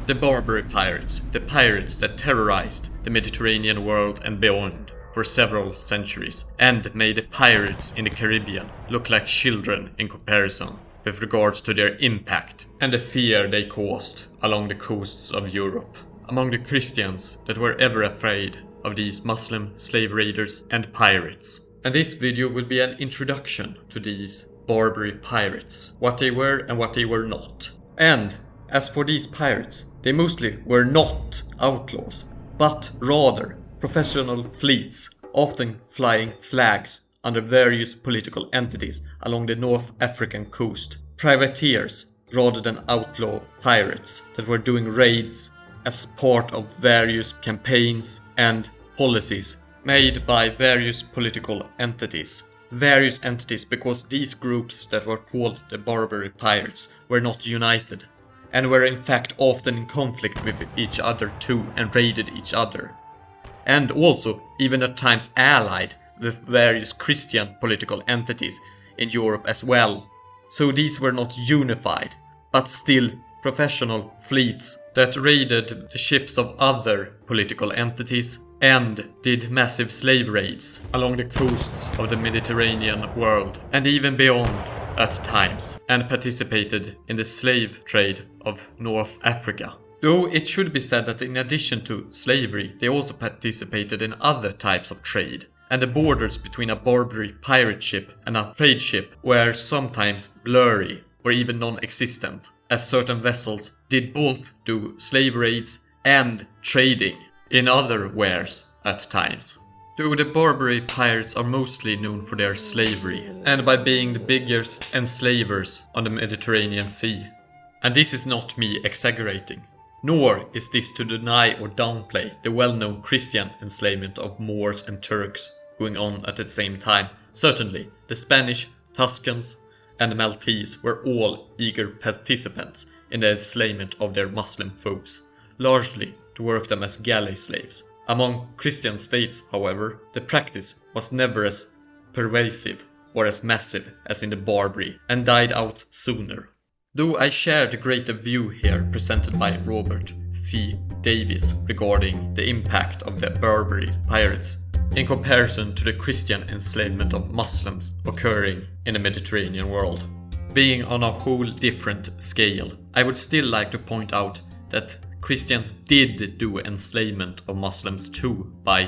The Barbary Pirates, the pirates that terrorized the Mediterranean world and beyond for several centuries, and made the pirates in the Caribbean look like children in comparison with regards to their impact and the fear they caused along the coasts of Europe, among the Christians that were ever afraid of these Muslim slave raiders and pirates. And this video will be an introduction to these Barbary pirates, what they were and what they were not. And as for these pirates, they mostly were not outlaws, but rather professional fleets, often flying flags under various political entities along the North African coast. Privateers rather than outlaw pirates that were doing raids as part of various campaigns and policies made by various political entities. Various entities because these groups that were called the Barbary Pirates were not united, and were in fact often in conflict with each other too and raided each other. And also even at times allied with various Christian political entities in Europe as well. So these were not unified, but still professional fleets that raided the ships of other political entities and did massive slave raids along the coasts of the Mediterranean world and even beyond at times, and participated in the slave trade of North Africa. Though it should be said that in addition to slavery, they also participated in other types of trade, and the borders between a Barbary pirate ship and a trade ship were sometimes blurry or even non-existent, as certain vessels did both do slave raids and trading in other wares at times. Though the Barbary pirates are mostly known for their slavery, and by being the biggest enslavers on the Mediterranean Sea. And this is not me exaggerating, nor is this to deny or downplay the well-known Christian enslavement of Moors and Turks going on at the same time. Certainly, the Spanish, Tuscans, and the Maltese were all eager participants in the enslavement of their Muslim foes, largely to work them as galley slaves. Among Christian states, however, the practice was never as pervasive or as massive as in the Barbary, and died out sooner. Though I share the greater view here presented by Robert C. Davies regarding the impact of the Barbary pirates in comparison to the Christian enslavement of Muslims occurring in the Mediterranean world, being on a whole different scale, I would still like to point out that Christians did do enslavement of Muslims too by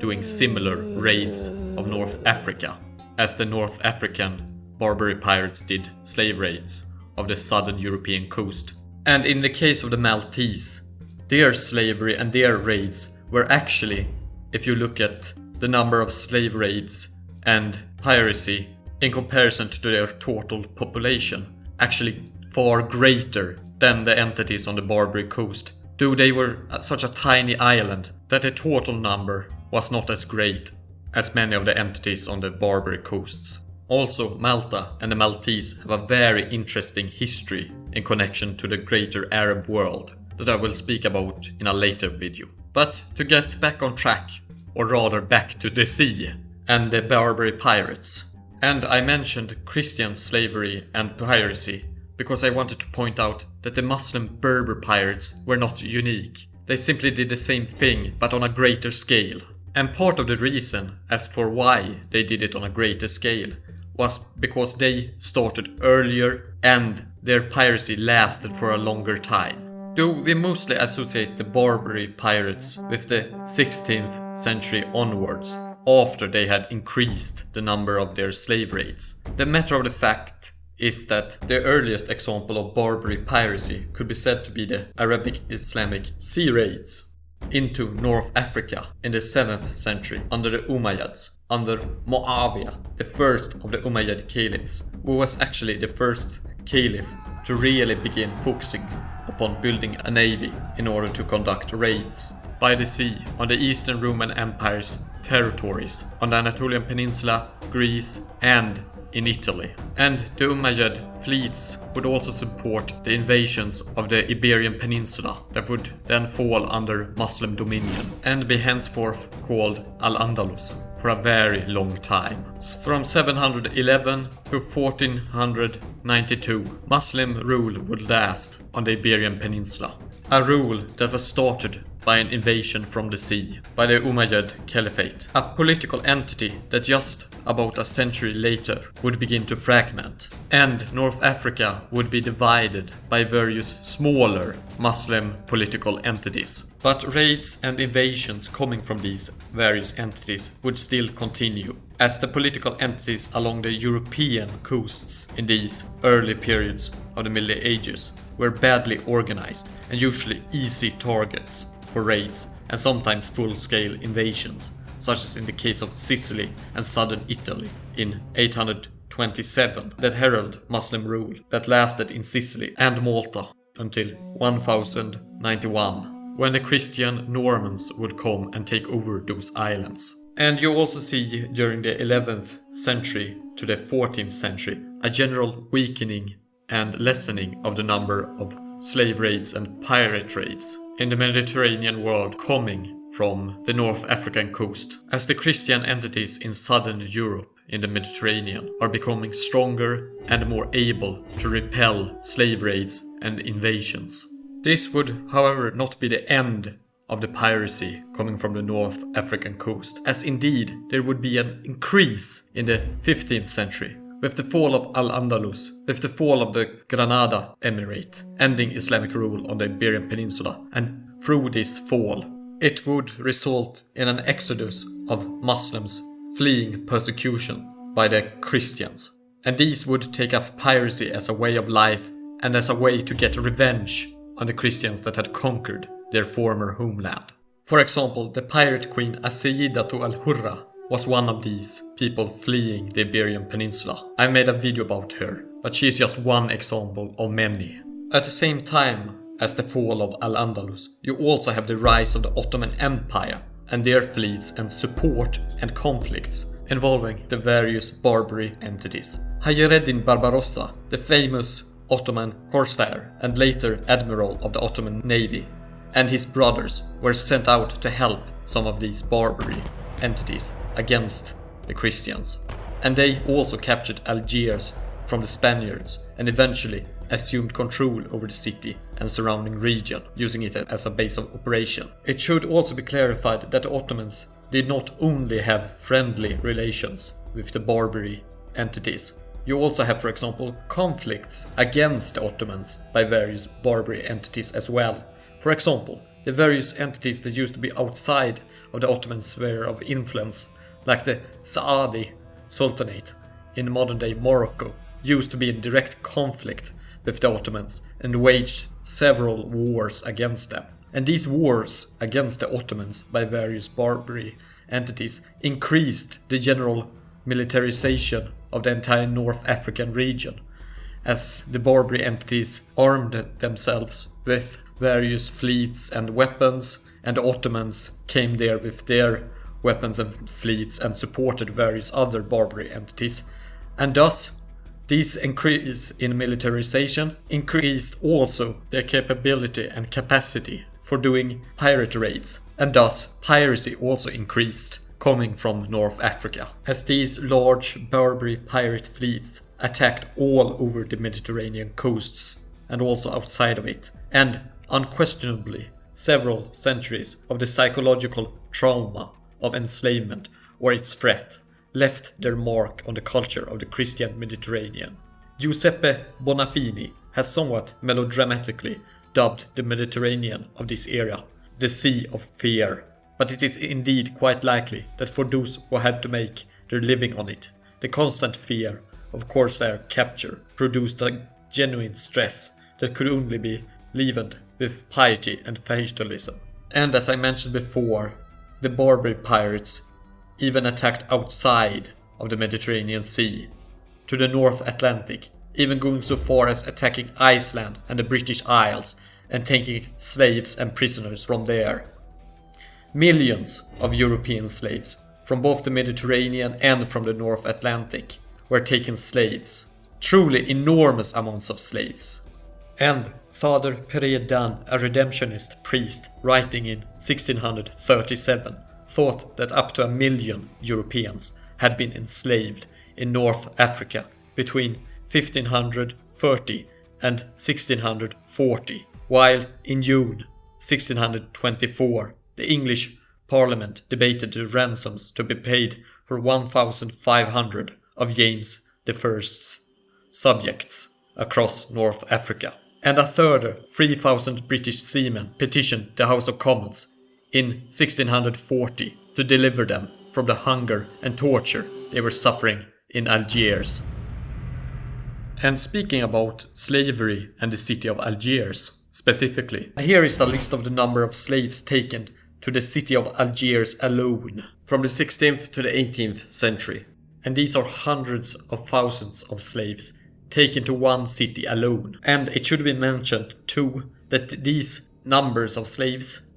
doing similar raids of North Africa, as the North African Barbary pirates did slave raids of the southern European coast. And in the case of the Maltese, their slavery and their raids were actually, if you look at the number of slave raids and piracy in comparison to their total population, actually far greater than the entities on the Barbary coast, though they were such a tiny island that the total number was not as great as many of the entities on the Barbary coasts. Also, Malta and the Maltese have a very interesting history in connection to the greater Arab world that I will speak about in a later video. But to get back on track, or rather back to the sea and the Barbary pirates. And I mentioned Christian slavery and piracy because I wanted to point out that the Muslim Berber pirates were not unique. They simply did the same thing, but on a greater scale. And part of the reason as for why they did it on a greater scale was because they started earlier and their piracy lasted for a longer time. Though we mostly associate the Barbary pirates with the 16th century onwards, after they had increased the number of their slave raids. The matter of the fact is that the earliest example of Barbary piracy could be said to be the Arabic Islamic sea raids into North Africa in the 7th century under the Umayyads, under Muawiyah, the first of the Umayyad caliphs, who was actually the first caliph to really begin focusing upon building a navy in order to conduct raids by the sea on the Eastern Roman Empire's territories on the Anatolian Peninsula, Greece, and in Italy. And the Umayyad fleets would also support the invasions of the Iberian Peninsula that would then fall under Muslim dominion and be henceforth called Al-Andalus for a very long time. From 711 to 1492, Muslim rule would last on the Iberian Peninsula, a rule that was started by an invasion from the sea by the Umayyad Caliphate, a political entity that just about a century later would begin to fragment, and North Africa would be divided by various smaller Muslim political entities. But raids and invasions coming from these various entities would still continue, as the political entities along the European coasts in these early periods of the Middle Ages were badly organized and usually easy targets for raids and sometimes full-scale invasions, such as in the case of Sicily and southern Italy in 827 that heralded Muslim rule that lasted in Sicily and Malta until 1091, when the Christian Normans would come and take over those islands. And you also see during the 11th century to the 14th century a general weakening and lessening of the number of slave raids and pirate raids in the Mediterranean world coming from the North African coast, as the Christian entities in southern Europe in the Mediterranean are becoming stronger and more able to repel slave raids and invasions. This would, however, not be the end of the piracy coming from the North African coast, as indeed there would be an increase in the 15th century with the fall of Al-Andalus, with the fall of the Granada Emirate, ending Islamic rule on the Iberian Peninsula, and through this fall it would result in an exodus of Muslims fleeing persecution by the Christians, and these would take up piracy as a way of life and as a way to get revenge on the Christians that had conquered their former homeland. For example, the pirate queen Afiya al-Hurra was one of these people fleeing the Iberian Peninsula. I made a video about her, but she is just one example of many. At the same time as the fall of Al-Andalus, you also have the rise of the Ottoman Empire and their fleets and support and conflicts involving the various Barbary entities. Hayreddin Barbarossa, the famous Ottoman corsair and later admiral of the Ottoman Navy, and his brothers were sent out to help some of these Barbary entities against the Christians. And they also captured Algiers from the Spaniards and eventually assumed control over the city and surrounding region, using it as a base of operation. It should also be clarified that the Ottomans did not only have friendly relations with the Barbary entities. You also have, for example, conflicts against the Ottomans by various Barbary entities as well. For example, the various entities that used to be outside of the Ottoman sphere of influence, like the Saadi Sultanate in modern-day Morocco, used to be in direct conflict with the Ottomans and waged several wars against them. And these wars against the Ottomans by various Barbary entities increased the general militarization of the entire North African region, as the Barbary entities armed themselves with various fleets and weapons, and the Ottomans came there with their weapons and fleets and supported various other Barbary entities. And thus, this increase in militarization increased also their capability and capacity for doing pirate raids, and thus piracy also increased coming from North Africa, as these large Barbary pirate fleets attacked all over the Mediterranean coasts and also outside of it, and unquestionably several centuries of the psychological trauma of enslavement or its threat left their mark on the culture of the Christian Mediterranean. Giuseppe Bonafini has somewhat melodramatically dubbed the Mediterranean of this era the Sea of Fear, but it is indeed quite likely that for those who had to make their living on it, the constant fear of corsair capture produced a genuine stress that could only be leavened with piety and fatalism. And as I mentioned before, the Barbary pirates even attacked outside of the Mediterranean Sea, to the North Atlantic, even going so far as attacking Iceland and the British Isles and taking slaves and prisoners from there. Millions of European slaves from both the Mediterranean and from the North Atlantic were taken slaves, truly enormous amounts of slaves. And Father Peredan, a redemptionist priest writing in 1637, thought that up to 1 million Europeans had been enslaved in North Africa between 1530 and 1640, while in June 1624 the English Parliament debated the ransoms to be paid for 1,500 of James I's subjects across North Africa. And a further 3,000 British seamen petitioned the House of Commons in 1640 to deliver them from the hunger and torture they were suffering in Algiers. And speaking about slavery and the city of Algiers specifically, here is a list of the number of slaves taken to the city of Algiers alone from the 16th to the 18th century. And these are hundreds of thousands of slaves taken to one city alone. And it should be mentioned too that these numbers of slaves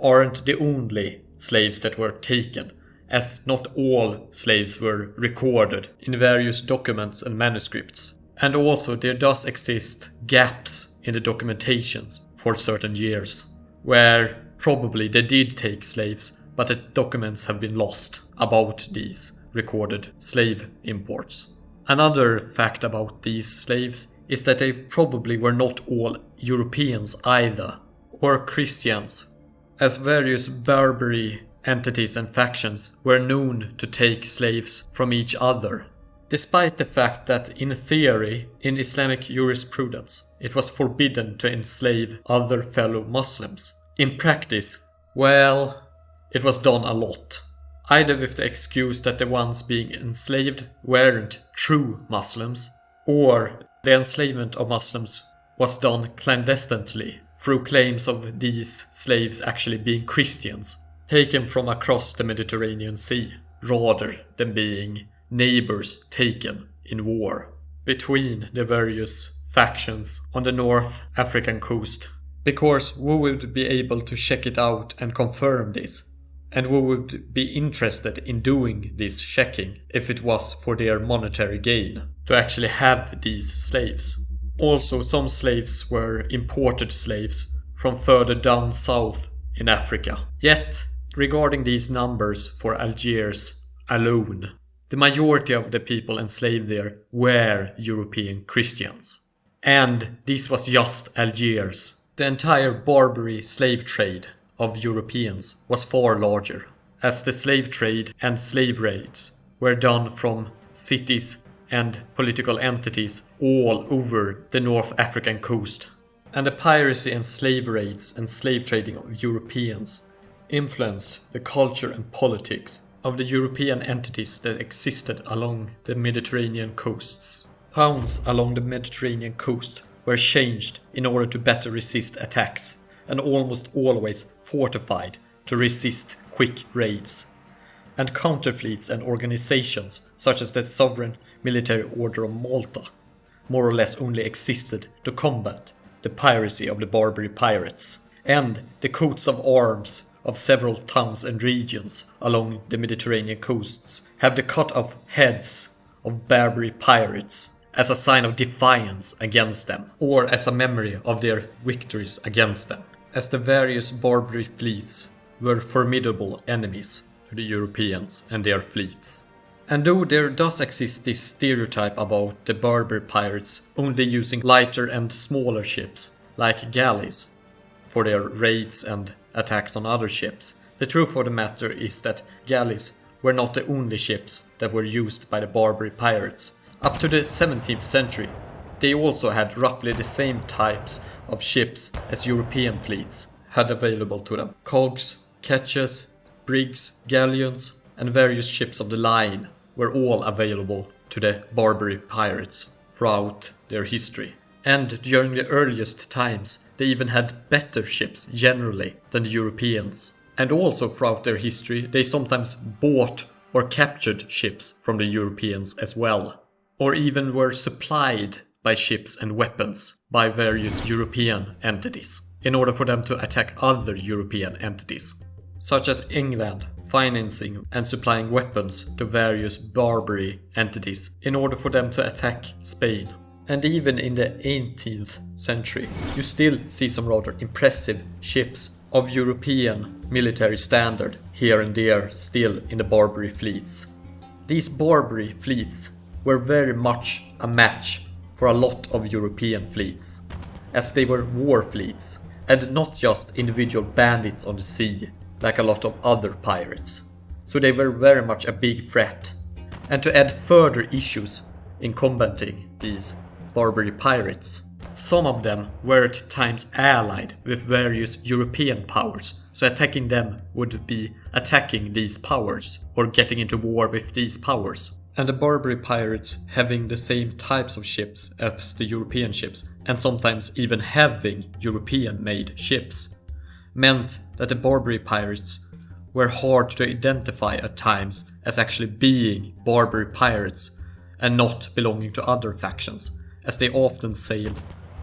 aren't the only slaves that were taken, as not all slaves were recorded in various documents and manuscripts. And also there does exist gaps in the documentations for certain years, where probably they did take slaves, but the documents have been lost about these recorded slave imports. Another fact about these slaves is that they probably were not all Europeans either, or Christians, as various Barbary entities and factions were known to take slaves from each other, despite the fact that in theory, in Islamic jurisprudence, it was forbidden to enslave other fellow Muslims. In practice, well, it was done a lot, either with the excuse that the ones being enslaved weren't true Muslims, or the enslavement of Muslims was done clandestinely through claims of these slaves actually being Christians, taken from across the Mediterranean Sea, rather than being neighbors taken in war between the various factions on the North African coast. Because we would be able to check it out and confirm this, and we would be interested in doing this checking if it was for their monetary gain, to actually have these slaves. Also, some slaves were imported slaves from further down south in Africa. Yet, regarding these numbers for Algiers alone, the majority of the people enslaved there were European Christians. And this was just Algiers. The entire Barbary slave trade of Europeans was far larger, as the slave trade and slave raids were done from cities and political entities all over the North African coast. And the piracy and slave raids and slave trading of Europeans influenced the culture and politics of the European entities that existed along the Mediterranean coasts. Towns along the Mediterranean coast were changed in order to better resist attacks, and almost always fortified to resist quick raids. And counterfleets and organizations, such as the Sovereign Military Order of Malta, more or less only existed to combat the piracy of the Barbary Pirates, and the coats of arms of several towns and regions along the Mediterranean coasts have the cut-off heads of Barbary pirates as a sign of defiance against them, or as a memory of their victories against them, as the various Barbary fleets were formidable enemies to the Europeans and their fleets. And though there does exist this stereotype about the Barbary pirates only using lighter and smaller ships, like galleys, for their raids and attacks on other ships, the truth of the matter is that galleys were not the only ships that were used by the Barbary pirates. Up to the 17th century, they also had roughly the same types of ships as European fleets had available to them. Cogs, ketches, brigs, galleons, and various ships of the line were all available to the Barbary pirates throughout their history. And during the earliest times, they even had better ships generally than the Europeans. And also throughout their history, they sometimes bought or captured ships from the Europeans as well, or even were supplied by ships and weapons by various European entities in order for them to attack other European entities, such as England financing and supplying weapons to various Barbary entities in order for them to attack Spain. And even in the 18th century, you still see some rather impressive ships of European military standard here and there still in the Barbary fleets. These Barbary fleets were very much a match for a lot of European fleets, as they were war fleets, and not just individual bandits on the sea, like a lot of other pirates. So they were very much a big threat. And to add further issues in combating these Barbary pirates, some of them were at times allied with various European powers, so attacking them would be attacking these powers, or getting into war with these powers. And the Barbary pirates having the same types of ships as the European ships, and sometimes even having European-made ships, meant that the Barbary pirates were hard to identify at times as actually being Barbary pirates and not belonging to other factions, as they often sailed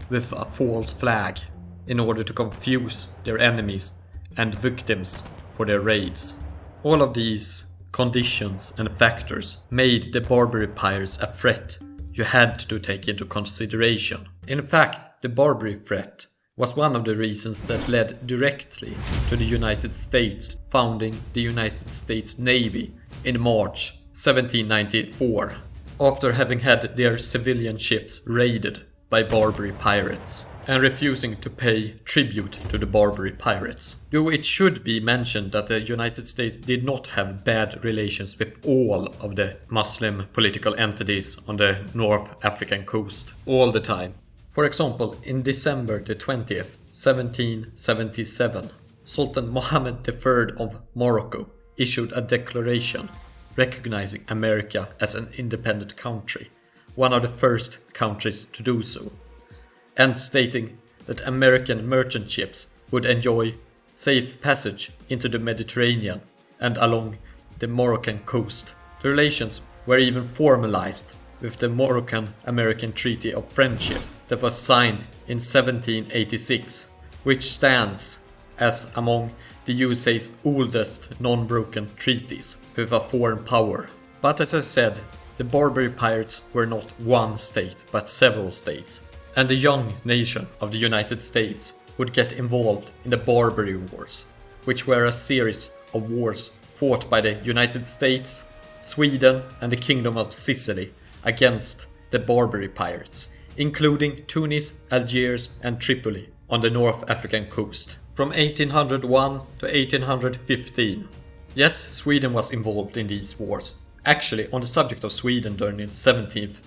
with a false flag in order to confuse their enemies and victims for their raids. All of these conditions and factors made the Barbary pirates a threat you had to take into consideration. In fact, the Barbary threat was one of the reasons that led directly to the United States founding the United States Navy in March 1794, after having had their civilian ships raided by Barbary pirates and refusing to pay tribute to the Barbary pirates. Though it should be mentioned that the United States did not have bad relations with all of the Muslim political entities on the North African coast all the time. For example, in December the 20th, 1777, Sultan Mohammed III of Morocco issued a declaration recognizing America as an independent country, one of the first countries to do so, and stating that American merchant ships would enjoy safe passage into the Mediterranean and along the Moroccan coast. The relations were even formalized with the Moroccan-American Treaty of Friendship that was signed in 1786, which stands as among the USA's oldest non-broken treaties with a foreign power. But as I said, the Barbary pirates were not one state, but several states, and the young nation of the United States would get involved in the Barbary Wars, which were a series of wars fought by the United States, Sweden, and the Kingdom of Sicily against the Barbary pirates, including Tunis, Algiers, and Tripoli on the North African coast, from 1801 to 1815. Yes, Sweden was involved in these wars. Actually, on the subject of Sweden during the 17th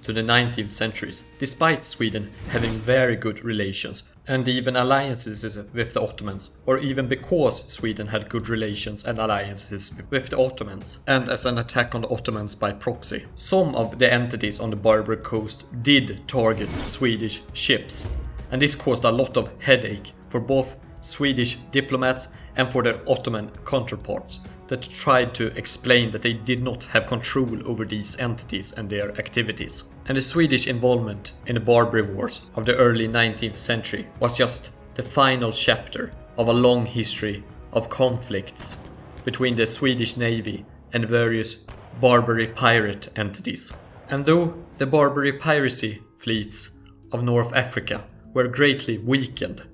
to the 19th centuries, despite Sweden having very good relations and even alliances with the Ottomans, or even because Sweden had good relations and alliances with the Ottomans, and as an attack on the Ottomans by proxy. Some of the entities on the Barbary coast did target Swedish ships, and this caused a lot of headache for both Swedish diplomats and for their Ottoman counterparts that tried to explain that they did not have control over these entities and their activities. And the Swedish involvement in the Barbary Wars of the early 19th century was just the final chapter of a long history of conflicts between the Swedish Navy and various Barbary pirate entities. And though the Barbary piracy fleets of North Africa were greatly weakened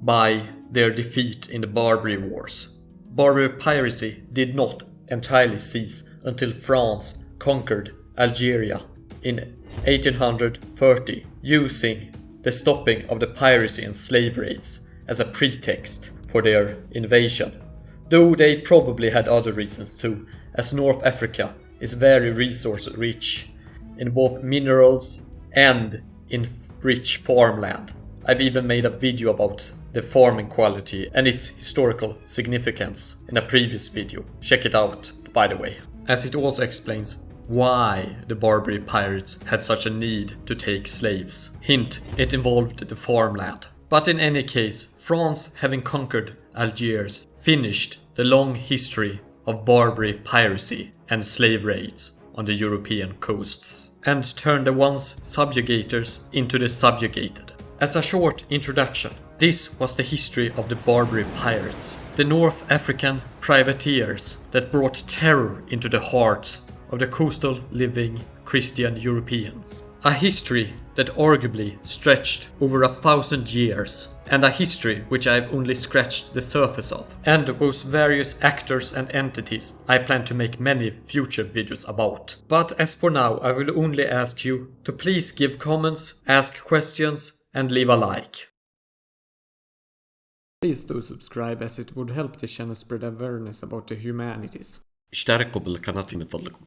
by their defeat in the Barbary Wars, Barbary piracy did not entirely cease until France conquered Algeria in 1830, using the stopping of the piracy and slave raids as a pretext for their invasion. Though they probably had other reasons too, as North Africa is very resource rich in both minerals and in rich farmland. I've even made a video about the farming quality and its historical significance in a previous video. Check it out, by the way. As it also explains why the Barbary pirates had such a need to take slaves. Hint, it involved the farmland. But in any case, France, having conquered Algiers, finished the long history of Barbary piracy and slave raids on the European coasts, and turned the once subjugators into the subjugated. As a short introduction, this was the history of the Barbary pirates, the North African privateers that brought terror into the hearts of the coastal living Christian Europeans. A history that arguably stretched over 1,000 years, and a history which I've only scratched the surface of, and those various actors and entities I plan to make many future videos about. But as for now, I will only ask you to please give comments, ask questions, and leave a like. Please do subscribe as it would help the channel spread awareness about the humanities. اشتركوا بالقناة من فضلكم.